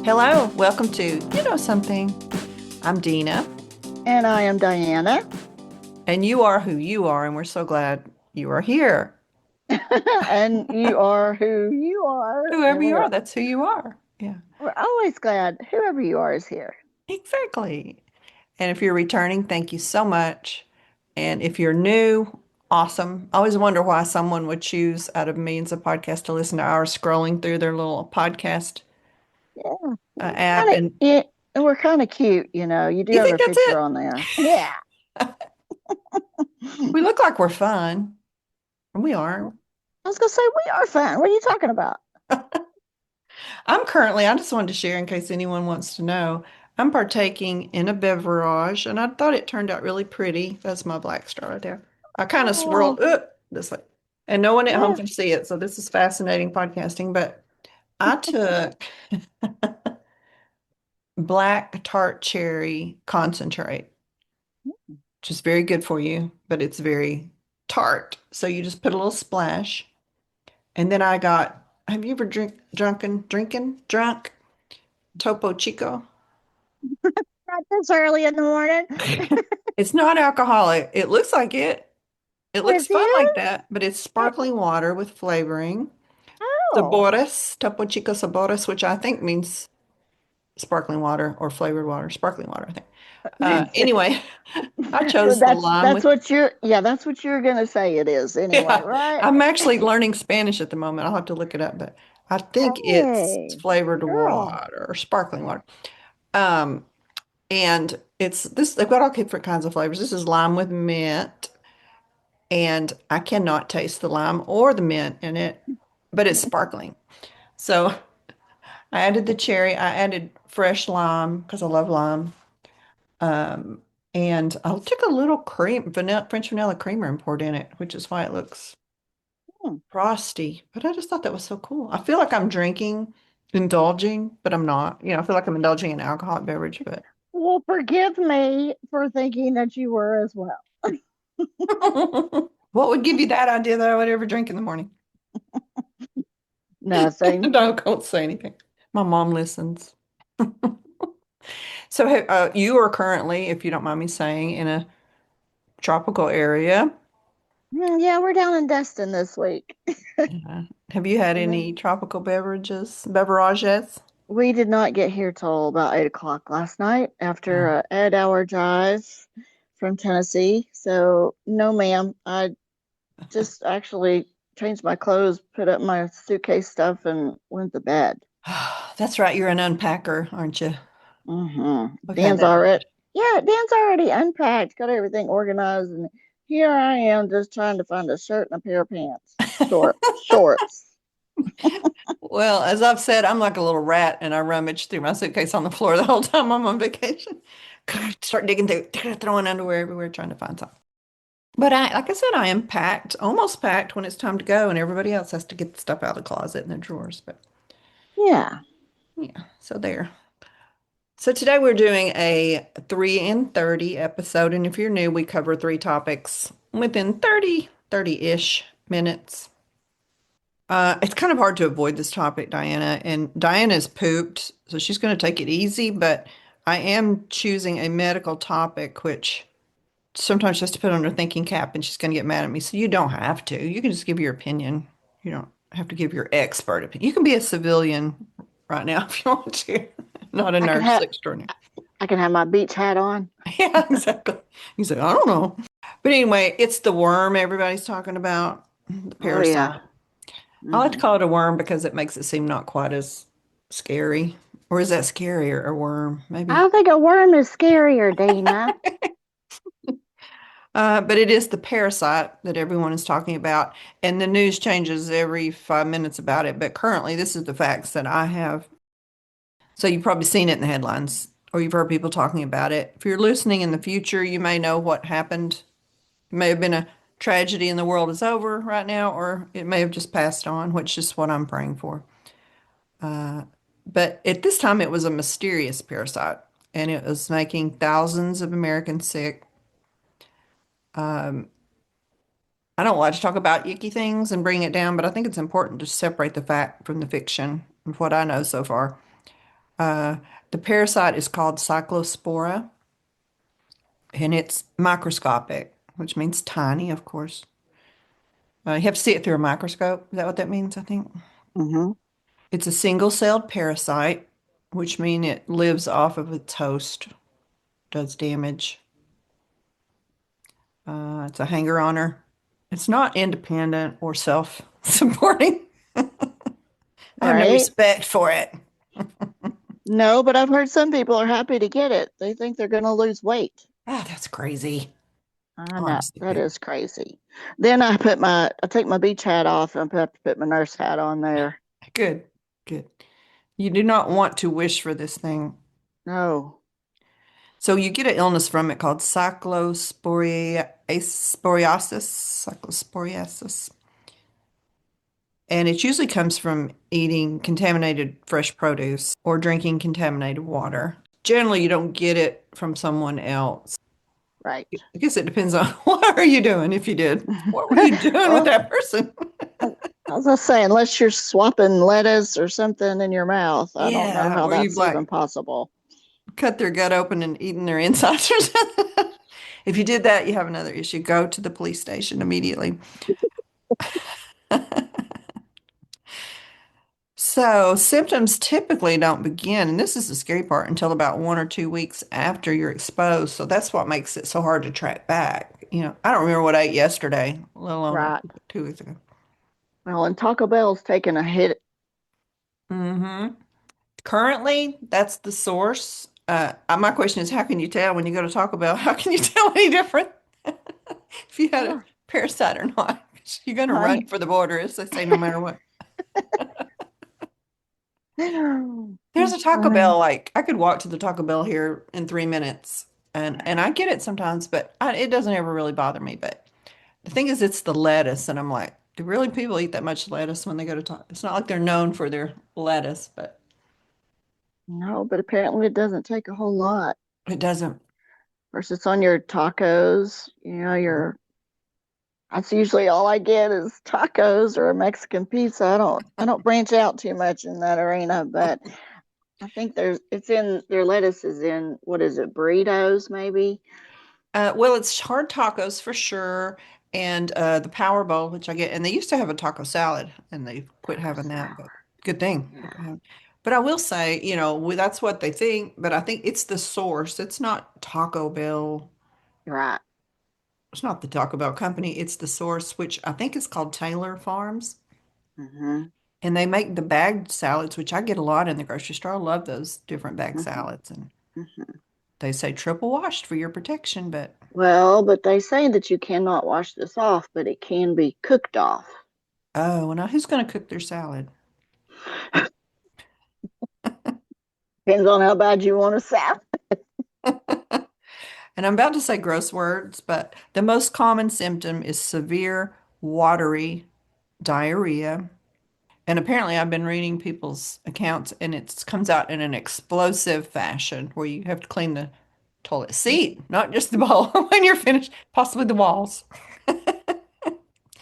Hello, welcome to Something. I'm Dina, And I am Diana. and you are who you are, and we're so glad you are here. And you are who you are. Whoever And you are, that's who you are. Yeah, we're always glad whoever you are is here. exactly. And if you're returning, thank you so much. And if you're new, awesome. I always wonder why someone would choose out of millions of podcasts to listen to ours scrolling through their little podcast Yeah. app. Kind of And yeah, and we're kind of cute, you know. You do you have think a that's picture on there. Yeah. it? We look like we're fun, and we I are. was gonna say we are fun. What are you talking about? I just wanted to share in case anyone wants to know, I'm partaking in a beverage and I thought it turned out really pretty. That's my black star right there. I kind of Oh, swirled this way, and no one at home yeah. can see it. So this is fascinating podcasting. But I took black tart cherry concentrate, which is very good for you, but it's very tart. So you just put a little splash. And then I got, have you ever drunk Topo Chico? Not this early in the morning. It's not alcoholic. It looks like it. It looks With fun like you? that, but it's sparkling water with flavoring. Oh. Sabores, Topo Chico Sabores, which I think means sparkling water or flavored water, sparkling water, I think. Anyway, I chose the That's lime that's with, what you're gonna say it is anyway, yeah, right? I'm actually learning Spanish at the moment. I'll have to look it up, but I think it's Hey, flavored girl. water or sparkling water. Um, and it's this, they've got all different kinds of flavors. This is lime with mint. And I cannot taste the lime or the mint in it, but it's sparkling. So I added the cherry. I added fresh lime because I love lime. Um, and I took a little French vanilla creamer and poured in it, which is why it looks Hmm. frosty. But I just thought that was so cool. I feel like I'm drinking, indulging, but I'm not. I feel like I'm indulging in an alcoholic beverage, but Well, forgive me for thinking that you were as well. what would give you that idea that I would ever drink in the morning? Nothing. Don't say anything. My mom listens. So, you are currently, if you don't mind me saying, in a tropical area. Yeah, we're down in Destin this week. Have you had And any tropical beverages? we did not get here till about 8 o'clock last night after Oh. a 8 hour drive from Tennessee. So no, ma'am. I just actually changed my clothes, put up my suitcase stuff, and went to bed. That's right. You're an unpacker, aren't you? We've had Dan's that already, discussion. yeah, Dan's already unpacked, got everything organized, and here I am just trying to find a shirt and a pair of pants, shorts. Well, as I've said, I'm like a little rat and I rummage through my suitcase on the floor the whole time I'm on vacation. Start digging through, throwing underwear everywhere, trying to find something. But like I said, I am packed, almost packed when it's time to go, and everybody else has to get the stuff out of the closet and the drawers. But Yeah. yeah, so there. So today we're doing a 3 and 30 episode, and if you're new, we cover three topics within 30-ish minutes. It's kind of hard to avoid this topic, Diana, and Diana's pooped, so she's going to take it easy, but I am choosing a medical topic, which sometimes she has to put on her thinking cap and she's going to get mad at me. So you don't have to. You can just give your opinion. You don't have to give your expert opinion. You can be a civilian right now if you want to, not a I can nurse have extraordinary. I can have my beach hat on. Yeah, exactly. You say, I don't know. But anyway, it's the worm everybody's talking about, the Oh yeah. parasite. I like to Hmm. call it a worm because it makes it seem not quite as scary. Or is that scarier, a worm? I Maybe. don't think a worm is scarier, Dana. But it is the parasite that everyone is talking about. And the news changes every 5 minutes about it. But currently, this is the facts that I have. So you've probably seen it in the headlines or you've heard people talking about it. If you're listening in the future, you may know what happened. It may have been a tragedy and the world is over right now, or it may have just passed on, which is what I'm praying for. But at this time, it was a mysterious parasite and it was making thousands of Americans sick. I don't like to talk about icky things and bring it down, but I think it's important to separate the fact from the fiction of what I know so far. Uh, the parasite is called Cyclospora, and it's microscopic, which means tiny, of course. You have to see it through a microscope. Is that what that means? I think Hmm. it's a single-celled parasite, which means it lives off of its host, does damage. It's a hanger-oner. It's not independent or self-supporting. I have no Right? respect for it. No, but I've heard some people are happy to get it. They think they're going to lose weight. Ah, that's crazy. I know Honestly, that people. is crazy. Then I take my beach hat off and I have to put my nurse hat on there. Good, good. You do not want to wish for this thing. No, So you get an illness from it called cyclosporiasis, and it usually comes from eating contaminated fresh produce or drinking contaminated water. Generally, you don't get it from someone else. right. I guess it depends on what are you doing if you did. What were you doing with Well, that person? I was gonna say, unless you're swapping lettuce or something in your mouth, I don't know Yeah, how or you've that's even like possible. cut their gut open and eaten their insides or something. If you did that, you have another issue. Go to the police station immediately. So, symptoms typically don't begin, and this is the scary part, until about 1 or 2 weeks after you're exposed. So, that's what makes it so hard to track back. I don't remember what I ate yesterday, let alone what Right. 2 weeks ago. Well, and Taco Bell's taking a hit. hmm Currently, that's the source. My question is, how can you tell when you go to Taco Bell? How can you tell any different if you had a Well, parasite or not? You're going to I, run for the border, as they say, no matter what. There's a that's Taco funny. Bell, like I could walk to the Taco Bell here in 3 minutes, and I get it sometimes, but it doesn't ever really bother me. But the thing is, it's the lettuce, and I'm like, do really people eat that much lettuce when they go to Taco? It's not like they're known for their lettuce, but No, but apparently it doesn't take a whole lot. it doesn't. Of course, it's on your tacos. That's usually all I get is tacos or a Mexican pizza. I don't branch out too much in that arena, but I think it's in their lettuce is in what is it, burritos maybe? Well, it's hard tacos for sure, and the Power Bowl, which I get, and they used to have a taco salad, and they quit Taco having that, but salad. good thing. They Yeah. quit having- But I will say, that's what they think, but I think it's the source. It's not Taco Bell. Right. It's not the Taco Bell company. It's the source, which I think is called Taylor Farms, Mm-hmm. and they make the bagged salads, which I get a lot in the grocery store. I love those different bagged Mm-hmm. salads, and Mm-hmm. they say triple washed for your protection, but Well, but they say that you cannot wash this off, but it can be cooked off. oh, now who's going to cook their salad? Depends on how bad you want to salad. And I'm about to say gross words, but the most common symptom is severe watery diarrhea. And apparently, I've been reading people's accounts, and it comes out in an explosive fashion where you have to clean the toilet seat, not just the bowl when you're finished, possibly the walls.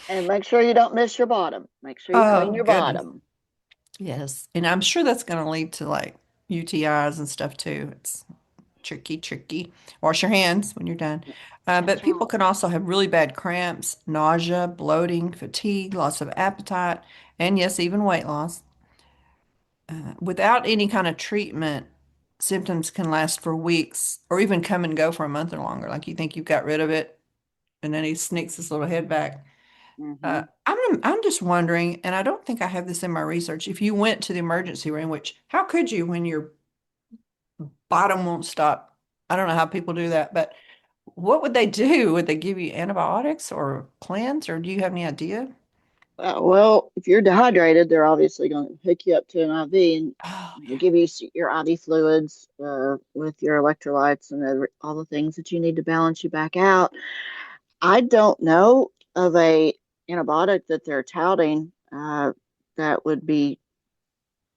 And make sure you don't miss your bottom. Make sure you clean Oh, your goodness. bottom. Yes. And I'm sure that's going to lead to like UTIs and stuff too. It's tricky, tricky. Wash your hands when you're done. But That's people right. can also have really bad cramps, nausea, bloating, fatigue, loss of appetite, and yes, even weight loss. Without any kind of treatment, symptoms can last for weeks or even come and go for a month or longer. Like you think you've got rid of it, and then he sneaks his little head back. Mm-hmm. I'm just wondering, and I don't think I have this in my research. If you went to the emergency room, which how could you when your bottom won't stop? I don't know how people do that, but what would they do? Would they give you antibiotics or cleanse, or do you have any idea? Well, if you're dehydrated, they're obviously going to hook you up to an IV and Oh, yeah. give you your IV fluids with your electrolytes and all the things that you need to balance you back out. I don't know of a antibiotic that they're touting that would be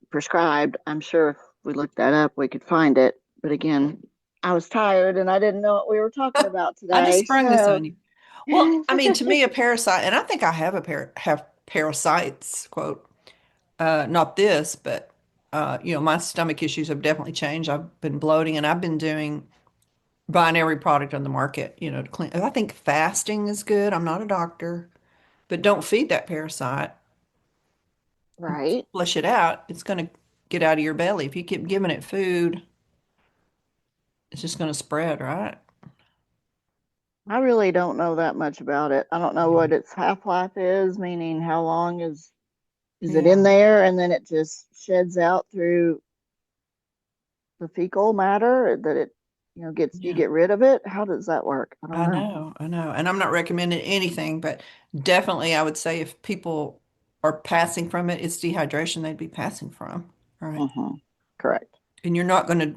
prescribed. I'm sure if we looked that up, we could find it. But again, I was tired and I didn't know what we were talking about I just today. sprung this So, on you. Well, I mean, to me, a parasite, and I think I have have parasites, quote, not this, but My stomach issues have definitely changed. I've been bloating and I've been buying every product on the market, to clean. I think fasting is good. I'm not a doctor, but don't feed that parasite. Right. Flush it out. It's going to get out of your belly. If you keep giving it food, it's just going to spread, right? I really don't know that much about it. I don't know Yeah. what its half-life is, meaning how long is it in Yeah. there and then it just sheds out through the fecal matter that it, gets you Yeah. get rid of it? How does that work? I don't I know. know, I know. And I'm not recommending anything, but definitely I would say if people are passing from it, it's dehydration they'd be passing from. Right. Hmm. Correct. And you're not going to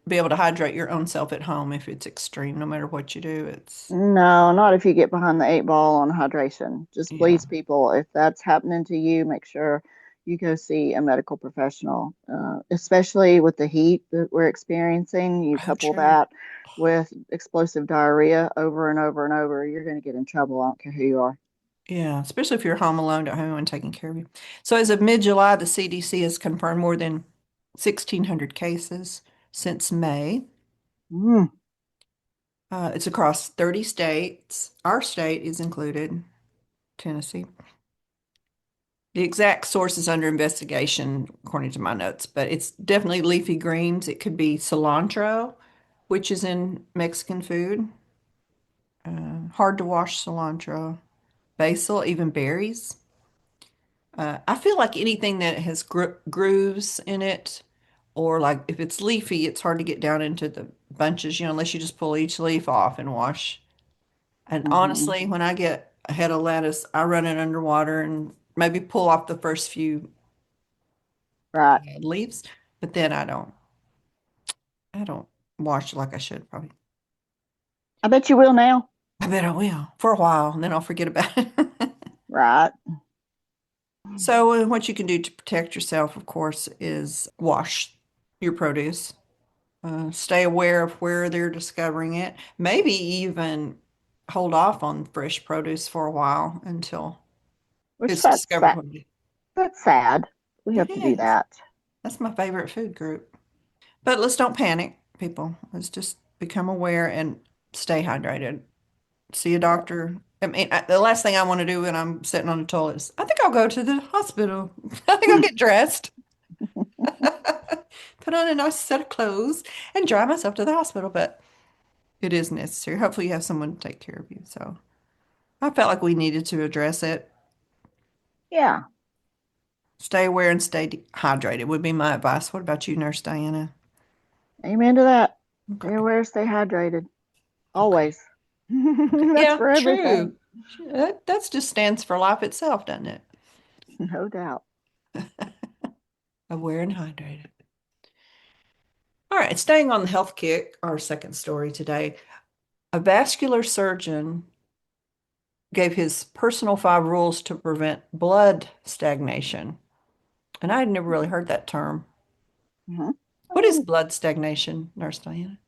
be able to hydrate your own self at home if it's extreme, no matter what you do. No, not if you get behind the eight ball on hydration. Just Yeah, please, people, if that's happening to you, make sure you go see a medical professional, especially with the heat that we're experiencing. You oh, couple true. that with explosive diarrhea over and over and over, you're going to get in trouble. I don't care who you are. Yeah, especially if you're home alone at home and taking care of you. So as of mid-July, the CDC has confirmed more than 1,600 cases since May. Mm, It's across 30 states. Our state is included, Tennessee. The exact source is under investigation, according to my notes, but it's definitely leafy greens. It could be cilantro, which is in Mexican food. Hard to wash cilantro, basil, even berries. I feel like anything that has grooves in it, or like if it's leafy, it's hard to get down into the bunches, unless you just pull each leaf off and wash. And hmm. honestly, when I get a head of lettuce, I run it underwater and maybe pull off the first few Right. leaves, but then I don't wash like I should probably. I bet you will now. I bet I will for a while, and then I'll forget about it. Right. So, what you can do to protect yourself, of course, is wash your produce. Stay aware of where they're discovering it. Maybe even hold off on fresh produce for a while until Which it's discovered what it is. that's sad. We It have to do is. that. That's my favorite food group. But let's don't panic, people. Let's just become aware and stay hydrated. See a Yep. doctor. I mean, the last thing I want to do when I'm sitting on the toilet is, I think I'll go to the hospital. I think I'll get dressed, put on a nice set of clothes, and drive myself to the hospital. But it is necessary. Hopefully, you have someone to take care of you. So I felt like we needed to address it. Yeah. Stay aware and stay hydrated would be my advice. What about you, Nurse Diana? Amen to that. Stay Okay. aware, stay hydrated. Okay. Always. Okay. That's Yeah, for everything. true. That just stands for life itself, doesn't it? No doubt. Aware and hydrated. All right, staying on the health kick, our second story today. A vascular surgeon gave his personal 5 rules to prevent blood stagnation. And I had never really heard that term. Hmm. What is blood stagnation, Nurse Diana?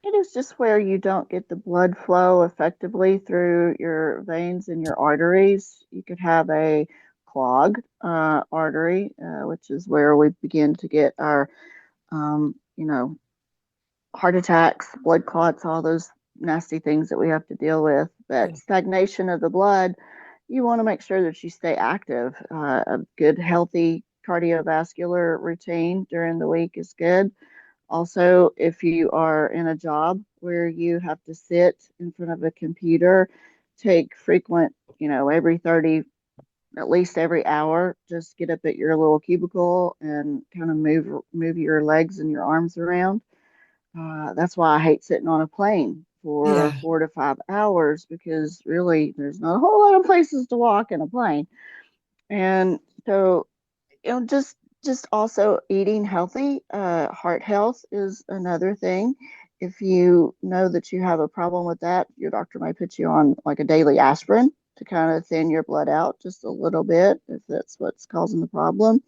It is just where you don't get the blood flow effectively through your veins and your arteries. You could have a clogged artery, which is where we begin to get our, um, you know, heart attacks, blood clots, all those nasty things that we have to deal with. Yeah. But stagnation of the blood, you want to make sure that you stay active. A good, healthy cardiovascular routine during the week is good. Also, if you are in a job where you have to sit in front of a computer, take frequent, every 30, at least every hour, just get up at your little cubicle and kind of move your legs and your arms around. That's why I hate sitting on a plane for Yeah. 4 to 5 hours because really there's not a whole lot of places to walk in a plane. And so, just also eating healthy. Heart health is another thing. If you know that you have a problem with that, your doctor might put you on like a daily aspirin to kind of thin your blood out just a little bit if that's what's causing the problem.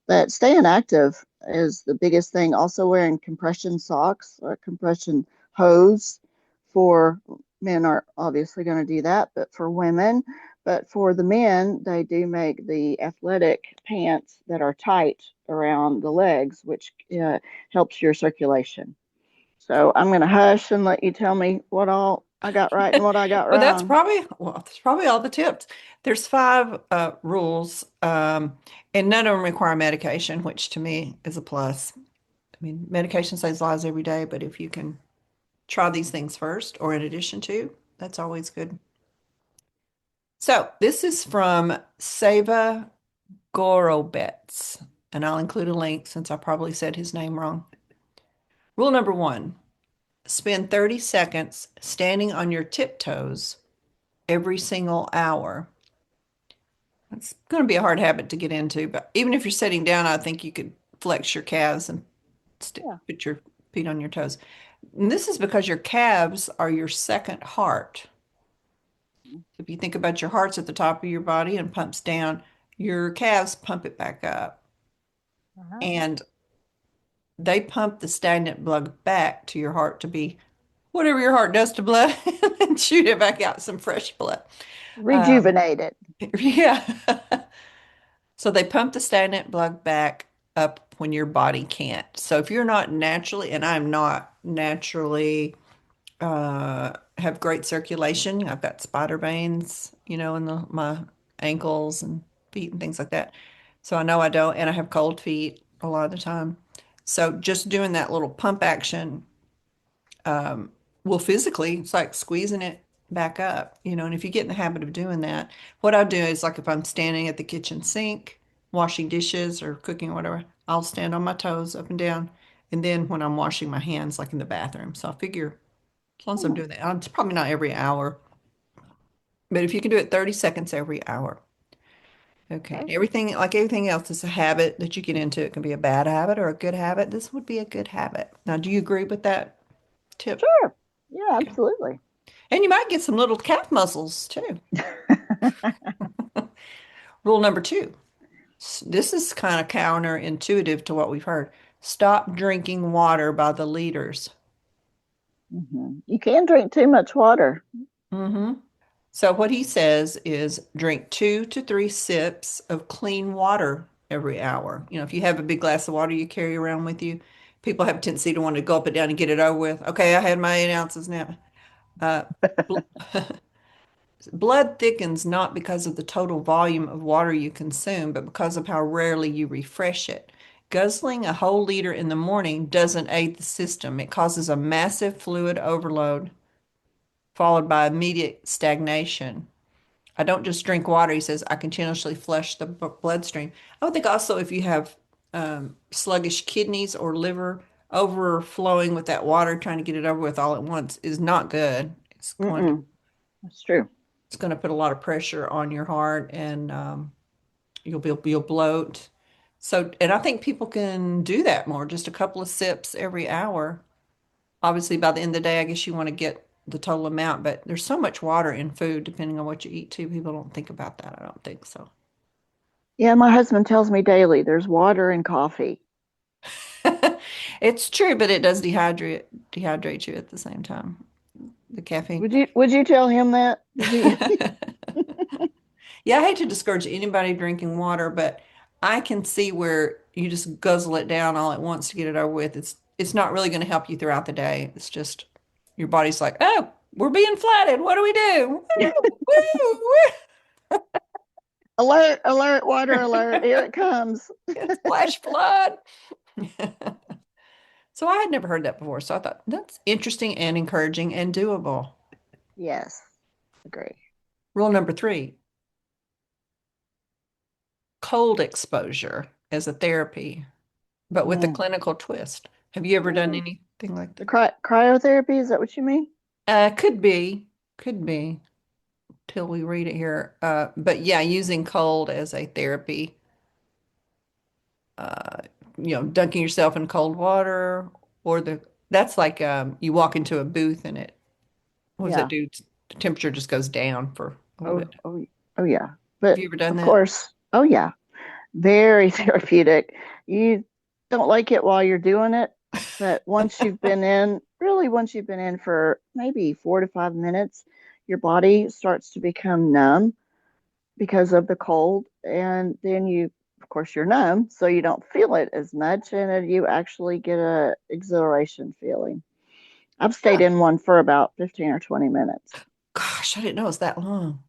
But staying active is the biggest thing. Also, wearing compression socks, compression hose for men are obviously going to do that, but for women, but for the men, they do make the athletic pants that are tight around the legs, which helps your circulation. So I'm going to hush and let you tell me what all I got right and what I got Well, wrong. that's probably all the tips. There's five rules, and none of them require medication, which to me is a plus. I mean, medication saves lives every day, but if you can try these things first or in addition to, that's always good. So this is from Seva Gorobets, and I'll include a link since I probably said his name wrong. Rule number one, spend 30 seconds standing on your tiptoes every single hour. It's going to be a hard habit to get into, but even if you're sitting down, I think you could flex your calves and Yeah. put your feet on your toes. And this is because your calves are your second heart. If you think about your heart's at the top of your body and pumps down, your calves pump it back up. Uh-huh. And they pump the stagnant blood back to your heart to be whatever your heart does to blood and shoot it back out some fresh blood. Um, Rejuvenated. yeah. So they pump the stagnant blood back up when your body can't. So if you're not naturally, and I'm not naturally have great circulation, I've got spider veins, in my ankles and feet and things like that. So I know I don't, and I have cold feet a lot of the time. So just doing that little pump action will physically, it's like squeezing it back up, and if you get in the habit of doing that, what I do is like if I'm standing at the kitchen sink, washing dishes or cooking or whatever, I'll stand on my toes up and down. And then when I'm washing my hands, like in the bathroom. So I figure as long as I'm Hmm. doing that, it's probably not every hour, but if you can do it 30 seconds every hour. Okay. Okay. Everything else is a habit that you get into. It can be a bad habit or a good habit. This would be a good habit. Now, do you agree with that tip? Sure. Yeah, Okay. absolutely. And you might get some little calf muscles too. Rule number two. This is kind of counterintuitive to what we've heard. Stop drinking water by the liters. You can drink too much water. hmm So what he says is drink 2 to 3 sips of clean water every hour. If you have a big glass of water you carry around with you, people have a tendency to want to gulp it down and get it over with. Okay, I had my 8 ounces now. Uh, bl- Blood thickens not because of the total volume of water you consume, but because of how rarely you refresh it. Guzzling a whole liter in the morning doesn't aid the system. It causes a massive fluid overload, followed by immediate stagnation. I don't just drink water, he says, I continuously flush the bloodstream. I would think also if you have sluggish kidneys or liver, overflowing with that water, trying to get it over with all at once is not good. Mm-mm. That's true. It's going to put a lot of pressure on your heart and you'll bloat. So, and I think people can do that more, just a couple of sips every hour. Obviously, by the end of the day, I guess you want to get the total amount, but there's so much water in food, depending on what you eat too. People don't think about that. I don't think so. Yeah, my husband tells me daily there's water in coffee. It's true, but it does dehydrate you at the same time. The caffeine. Would you tell him that? Does he? Yeah, I hate to discourage anybody drinking water, but I can see where you just guzzle it down all at once to get it over with. It's not really going to help you throughout the day. It's just your body's like, oh, we're being flooded. What do we do? Woo, woo, Alert, alert, water alert. Here it comes. it's flash flood. So I had never heard that before. So I thought that's interesting and encouraging and doable. Yes, agree. Rule number three, cold exposure as a therapy, but with a Mm. clinical twist. Have you ever done Mm. anything like The that? cryotherapy, is that what you mean? Could be till we read it here. But yeah, using cold as a therapy, uh, dunking yourself in cold water or that's like you walk into a booth and what does it Yeah. do? The temperature just goes down for a little Oh, bit. oh, oh, yeah. Have But you ever done of that? course, oh, yeah. Very therapeutic. You don't like it while you're doing it, but once you've been in for maybe 4 to 5 minutes, your body starts to become numb because of the cold. And then you of course, you're numb, so you don't feel it as much, and you actually get a exhilaration feeling. I've stayed Huh. in one for about 15 or 20 minutes. Gosh, I didn't know it was that long.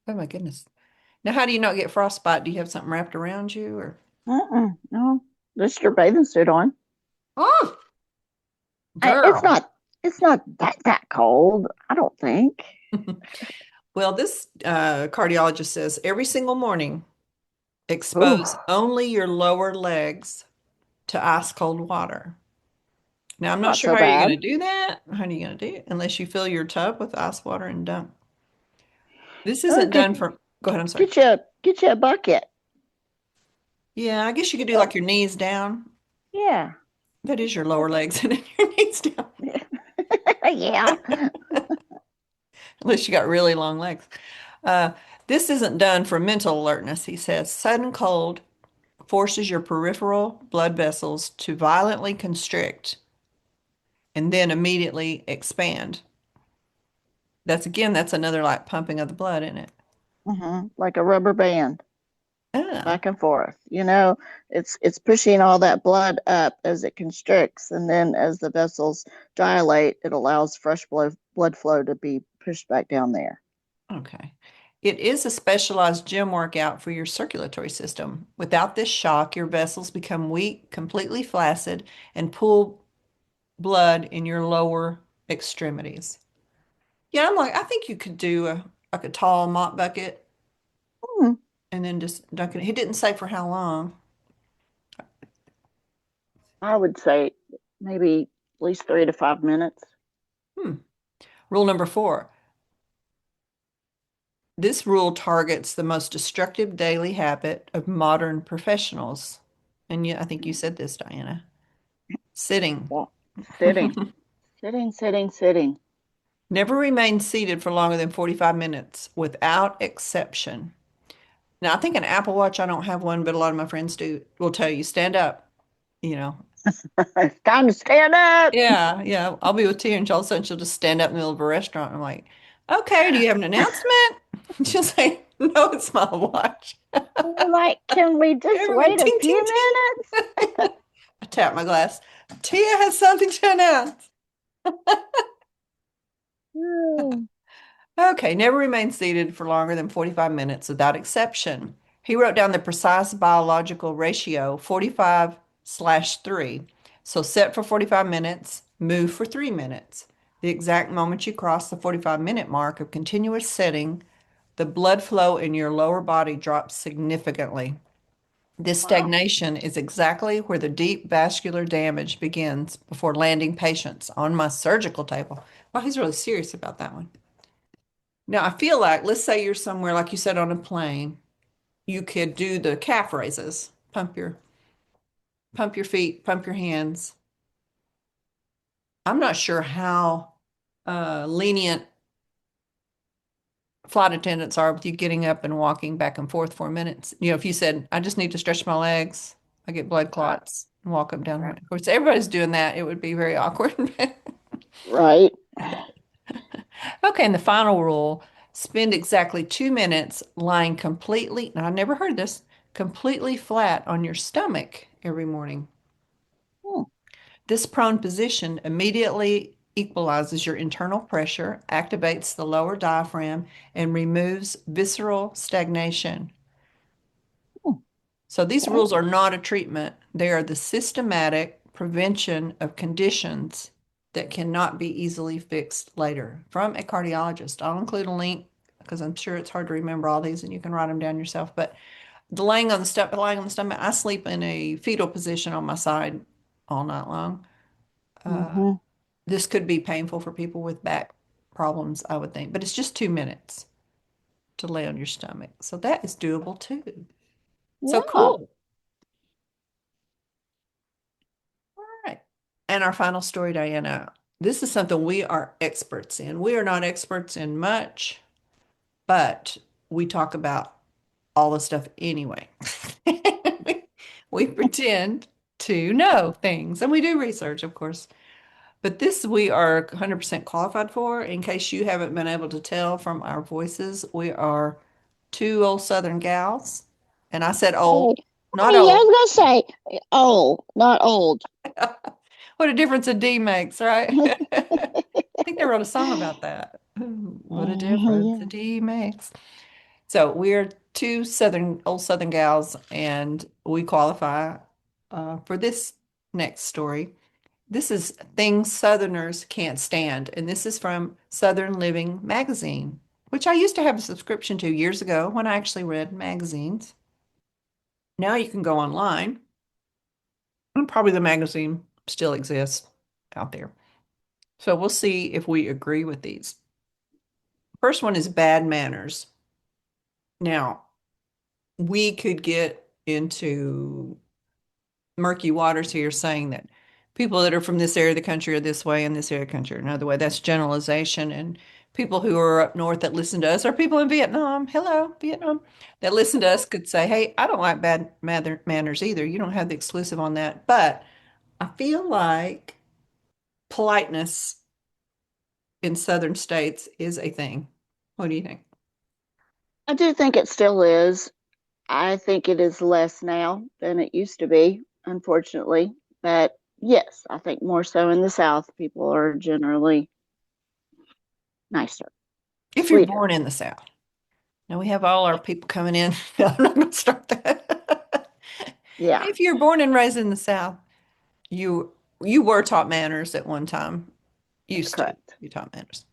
Oh my goodness. Now, how do you not get frostbite? Do you have something wrapped around you or? No, just your bathing suit on. Oh, It's girl. not that cold, I don't think. Well, this cardiologist says every single morning, Ooh, expose only your lower legs to ice cold water. Now, I'm that's not not sure so how you're bad. going to do that. How are you going to do it? Unless you fill your tub with ice water and dump. This Oh, isn't done for, go ahead, I'm sorry. get you a bucket. Yeah, I guess you could do Uh, like your knees down. yeah. That is your lower legs and then your knees down. Yeah. Unless you got really long legs. Uh, this isn't done for mental alertness, he says. Sudden cold forces your peripheral blood vessels to violently constrict and then immediately expand. That's another like pumping of the blood, isn't it? Like a rubber band, Ah, back and forth. It's pushing all that blood up as it constricts, and then as the vessels dilate, it allows fresh blood flow to be pushed back down there. okay. It is a specialized gym workout for your circulatory system. Without this shock, your vessels become weak, completely flaccid, and pool blood in your lower extremities. Yeah, I'm like, I think you could do a tall mop bucket Hmm, and then just dunk it. He didn't say for how long. I would say maybe at least 3 to 5 minutes. Hmm. Rule number 4. This rule targets the most destructive daily habit of modern professionals. And yeah, I think you said this, Diana. Sitting. Well, sitting, sitting. Never remain seated for longer than 45 minutes without exception. Now, I think an Apple Watch, I don't have one, but a lot of my friends do, will tell you stand up, you know. It's time to stand up. Yeah, yeah. I'll be with Tia and all of a sudden she'll just stand up in the middle of a restaurant. I'm like, okay, do you have an announcement? She'll say, no, it's my watch. We're like, can we just Everybody, wait a ting, ting, few ting. minutes? I tap my glass. Tia has something to announce. Hmm. Okay, never remain seated for longer than 45 minutes without exception. He wrote down the precise biological ratio, 45/3. So set for 45 minutes, move for 3 minutes. The exact moment you cross the 45-minute mark of continuous sitting, the blood flow in your lower body drops significantly. This Wow. stagnation is exactly where the deep vascular damage begins before landing patients on my surgical table. Well, he's really serious about that one. Now, I feel like, let's say you're somewhere, like you said, on a plane, you could do the calf raises, pump your feet, pump your hands. I'm not sure how lenient flight attendants are with you getting up and walking back and forth for minutes. You know, if you said, I just need to stretch my legs, I get blood Uh, clots and walk up down. uh, Of course, everybody's doing that. It would be very awkward. right. Okay, and the final rule, spend exactly 2 minutes lying completely, now I never heard this, completely flat on your stomach every morning. Hmm. This prone position immediately equalizes your internal pressure, activates the lower diaphragm, and removes visceral stagnation. Hmm. So these Okay. rules are not a treatment. They are the systematic prevention of conditions that cannot be easily fixed later from a cardiologist. I'll include a link because I'm sure it's hard to remember all these and you can write them down yourself. But the lying on the stomach, I sleep in a fetal position on my side all night long. Uh, Hmm. this could be painful for people with back problems, I would think, but it's just 2 minutes to lay on your stomach. So that is doable too. So Yeah. cool. All right. And our final story, Diana. This is something we are experts in. We are not experts in much, but we talk about all the stuff anyway. We pretend to know things and we do research, of course. But this we are 100% qualified for. In case you haven't been able to tell from our voices, we are two old Southern gals. And I said Hey. old. not Yeah, I old. was gonna say, oh, not old. What a difference a D makes, right? I think they wrote a song about that. What a difference a Yeah. D makes. So we're two old Southern gals, and we qualify for this next story. This is Things Southerners Can't Stand, and this is from Southern Living magazine, which I used to have a subscription to years ago when I actually read magazines. Now you can go online, and probably the magazine still exists out there. So we'll see if we agree with these. First one is bad manners. Now, we could get into murky waters here saying that people that are from this area of the country are this way and this area of the country are another way. That's generalization. And people who are up north that listen to us, or people in Vietnam, hello, Vietnam, that listen to us could say, hey, I don't like bad manners either. You don't have the exclusive on that. But I feel like politeness in southern states is a thing. What do you think? I do think it still is. I think it is less now than it used to be, unfortunately. But yes, I think more so in the South, people are generally nicer, If you're sweeter. born in the South. Now we have all our people coming in. I'm not going to start that. Yeah, If you're born and raised in the South, you you were taught manners at one time. that's Used to correct. be taught manners.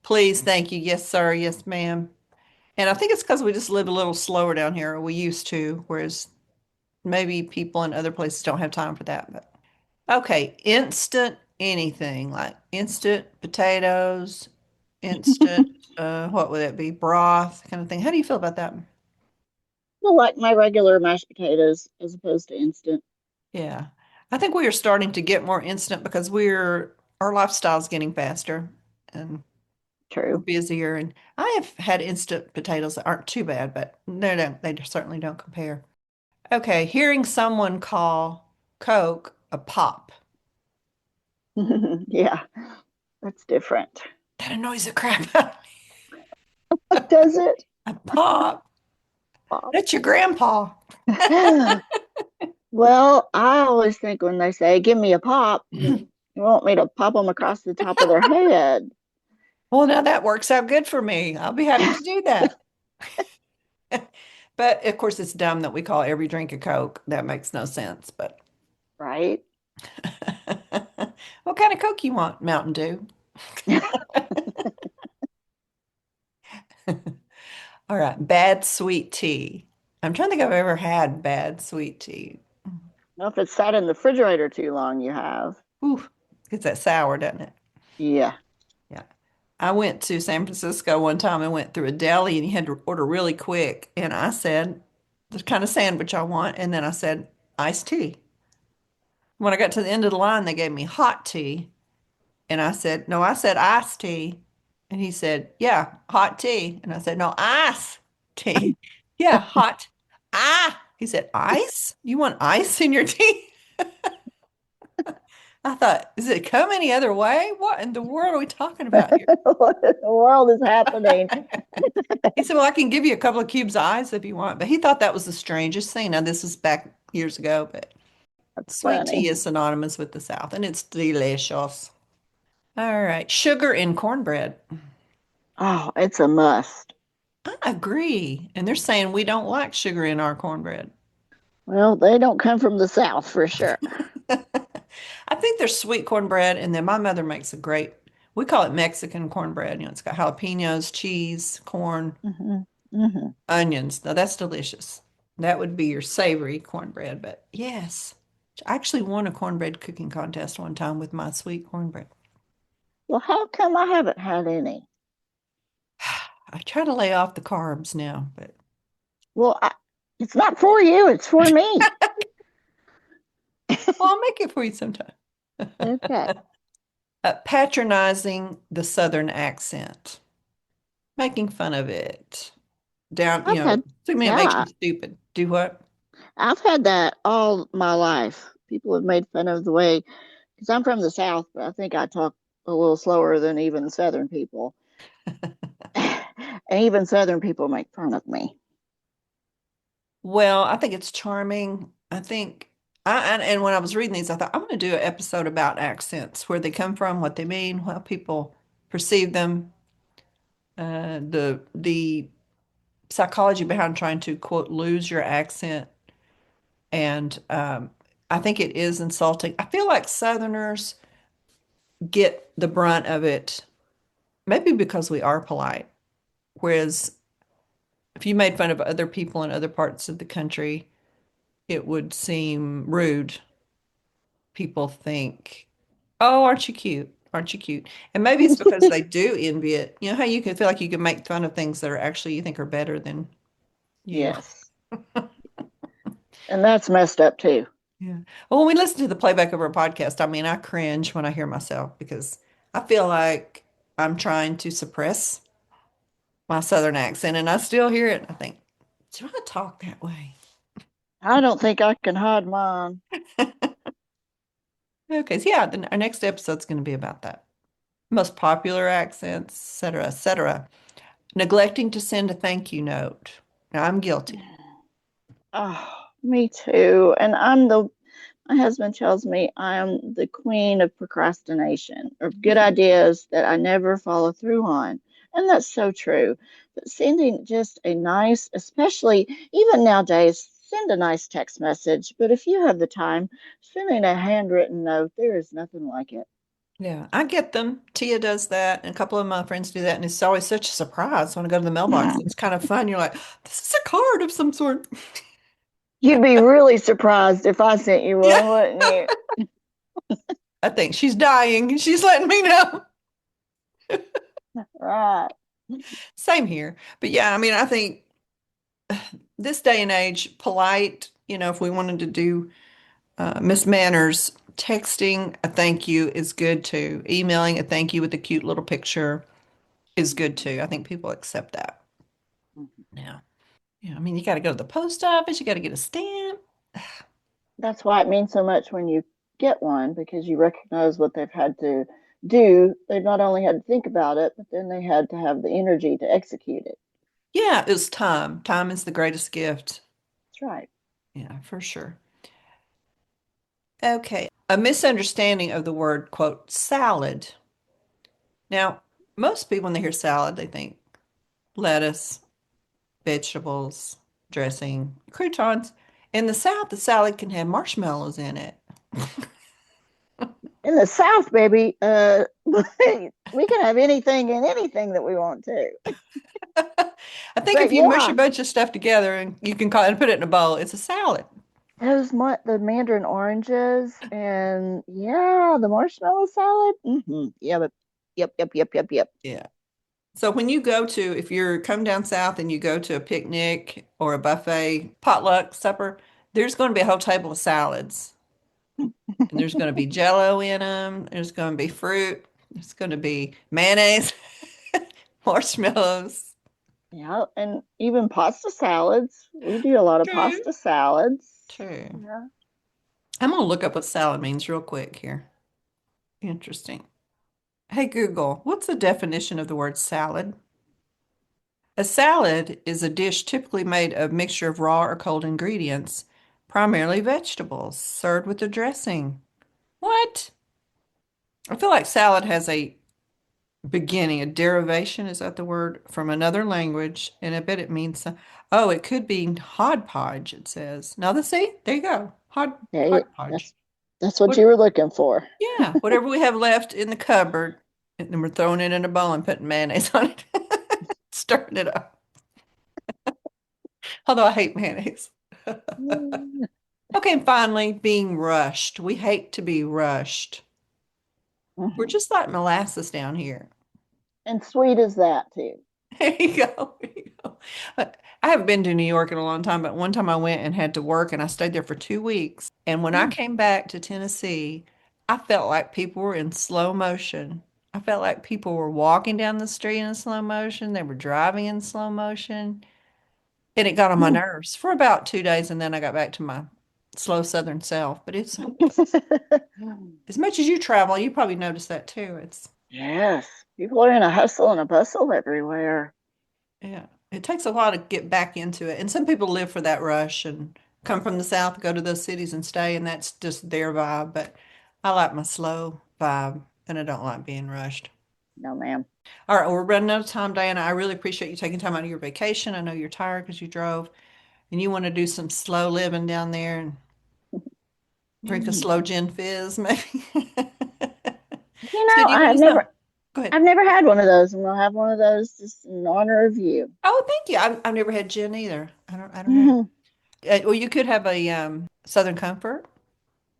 Please, thank you. Yes, sir. Yes, ma'am. And I think it's because we just live a little slower down here, or we used to, whereas maybe people in other places don't have time for that. But okay, instant anything like instant potatoes, instant what would that be? Broth kind of thing. How do you feel about that? I like my regular mashed potatoes as opposed to instant. Yeah. I think we are starting to get more instant because our lifestyle's getting faster and we're True. busier. And I have had instant potatoes that aren't too bad, but they certainly don't compare. Okay, hearing someone call Coke a pop. Yeah, that's different. That annoys the crap out of me. Does it? A pop. That's your grandpa. Well, I always think when they say, give me a pop, you want me to pop them across the top of their head. Well, now that works out good for me. I'll be happy to do that. But of course, it's dumb that we call every drink a Coke. That makes no sense. But Right? what kind of Coke you want? Mountain Dew. All right. Bad sweet tea. I'm trying to think if I've ever had bad sweet tea. Well, if it's sat in the refrigerator too long, you have. Ooh, gets that sour, doesn't it? Yeah. Yeah. I went to San Francisco one time and went through a deli and you had to order really quick. And I said, the kind of sandwich I want. And then I said, iced tea. When I got to the end of the line, they gave me hot tea. And I said, no, I said iced tea. And he said, yeah, hot tea. And I said, no, ice tea. Yeah, hot. Ah. He said, ice? You want ice in your tea? I thought, is it come any other way? What in the world are we talking about here? What in the world is happening? He said, well, I can give you a couple of cubes of ice if you want. But he thought that was the strangest thing. Now, this was back years ago, but That's sweet tea funny. is synonymous with the South and it's delicious. All right. Sugar in cornbread. Oh, it's a must. I agree. And they're saying we don't like sugar in our cornbread. Well, they don't come from the South for sure. I think there's sweet cornbread, and then my mother makes a great, we call it Mexican cornbread. You know, it's got jalapenos, cheese, corn, Hmm. Hmm. onions. Now that's delicious. That would be your savory cornbread, but yes. I actually won a cornbread cooking contest one time with my sweet cornbread. Well, how come I haven't had any? I try to lay off the carbs now, but Well, it's not for you, it's for me. well, I'll make it for you sometime. Okay. Patronizing the Southern accent, making fun of it. Down, I've had, to me, it makes yeah, you stupid. Do what? I've had that all my life. People have made fun of the way, because I'm from the South, but I think I talk a little slower than even Southern people. And even Southern people make fun of me. Well, I think it's charming. I think and when I was reading these, I thought I'm going to do an episode about accents, where they come from, what they mean, how people perceive them, the psychology behind trying to quote lose your accent. And I think it is insulting. I feel like Southerners get the brunt of it, maybe because we are polite. Whereas if you made fun of other people in other parts of the country, it would seem rude. People think, oh, aren't you cute? Aren't you cute? And maybe it's because they do envy it. You know how you can feel like you can make fun of things that are actually you think are better than you. Yes. And that's messed up too. Yeah. Well, when we listen to the playback of our podcast, I mean, I cringe when I hear myself because I feel like I'm trying to suppress my Southern accent and I still hear it. I think, do I talk that way? I don't think I can hide mine. Okay, so yeah, then our next episode's going to be about that. Most popular accents, et cetera, et cetera. Neglecting to send a thank you note. Now, I'm guilty. Oh, me too. And my husband tells me I am the queen of procrastination, of good ideas that I never follow through on. And that's so true. But sending just a nice, especially even nowadays, send a nice text message. But if you have the time, sending a handwritten note, there is nothing like it. Yeah, I get them. Tia does that, and a couple of my friends do that, and it's always such a surprise when I go to the mailbox. It's kind of fun. You're like, this is a card of some sort. You'd be really surprised if I sent you Yeah, one, wouldn't you? I think she's dying. She's letting me know. Right. Same here. But yeah, I mean, I think this day and age, polite, if we wanted to do Miss Manners, texting a thank you is good too. Emailing a thank you with a cute little picture is good too. I think people accept that. Yeah. Yeah. I mean, you got to go to the post office, you got to get a stamp. That's why it means so much when you get one because you recognize what they've had to do. They've not only had to think about it, but then they had to have the energy to execute it. Yeah, it's time. Time is the greatest gift. That's right. Yeah, for sure. Okay. A misunderstanding of the word, quote, salad. Now, most people, when they hear salad, they think lettuce, vegetables, dressing, croutons. In the South, the salad can have marshmallows in it. In the South, baby, we can have anything and anything that we want to. I think if But you mush yeah, a bunch of stuff together and you can call it and put it in a bowl, it's a salad. the mandarin oranges and yeah, the marshmallow salad. Yeah, but yep. Yeah. So when you go to, if you're come down south and you go to a picnic or a buffet potluck supper, there's going to be a whole table of salads. And there's going to be jello in them. There's going to be fruit. There's going to be mayonnaise, marshmallows. Yeah, and even pasta salads. We do a lot of True. pasta salads. True. Yeah. I'm going to look up what salad means real quick here. Interesting. Hey Google, what's the definition of the word salad? A salad is a dish typically made of mixture of raw or cold ingredients, primarily vegetables, served with a dressing. What? I feel like salad has a beginning, a derivation, is that the word, from another language, and I bet it means, oh, it could be hodgepodge, it says. Now, see, there you go. Yeah, Hodgepodge. that's what What, you were looking for. yeah, whatever we have left in the cupboard, and then we're throwing it in a bowl and putting mayonnaise on it, stirring it up. Although I hate mayonnaise. Okay, and finally, being rushed. We hate to be rushed. We're Mhm. just like molasses down here. And sweet as that too. There you go. There you go. I haven't been to New York in a long time, but one time I went and had to work and I stayed there for 2 weeks. And when I Mm. came back to Tennessee, I felt like people were in slow motion. I felt like people were walking down the street in slow motion. They were driving in slow motion. And it got on my Mm. nerves for about 2 days. And then I got back to my slow Southern self. But it's as much as you travel, you probably notice that too. It's, Yes, people are in a hustle and a bustle everywhere. yeah. It takes a while to get back into it. And some people live for that rush and come from the South, go to those cities and stay, and that's just their vibe. But I like my slow vibe, and I don't like being rushed. No, ma'am. All right, well, we're running out of time, Diana. I really appreciate you taking time out of your vacation. I know you're tired because you drove, and you want to do some slow living down there and drink a slow gin fizz, maybe. So do you want to stop? Go ahead. I've never had one of those, and we'll have one of those just in honor of you. Oh, thank you. I've never had gin either. I don't have. Or Well, you could have a Southern Comfort.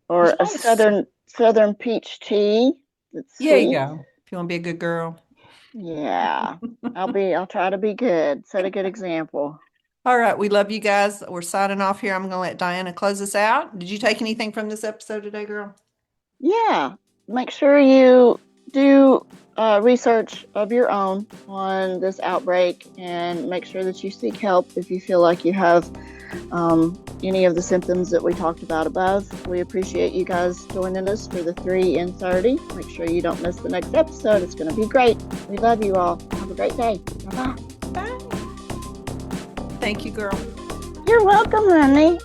There's a a lot of s- southern peach tea that's Yeah, you sweet. go. If you want to be a good girl. Yeah, I'll try to be good. Set a good example. All right, we love you guys. We're signing off here. I'm going to let Diana close us out. Did you take anything from this episode today, girl? Yeah, make sure you do research of your own on this outbreak and make sure that you seek help if you feel like you have any of the symptoms that we talked about above. We appreciate you guys joining us for the 3 in 30. Make sure you don't miss the next episode. It's going to be great. We love you all. Have a great day. Bye-bye. Bye. Thank you, girl. You're welcome, honey.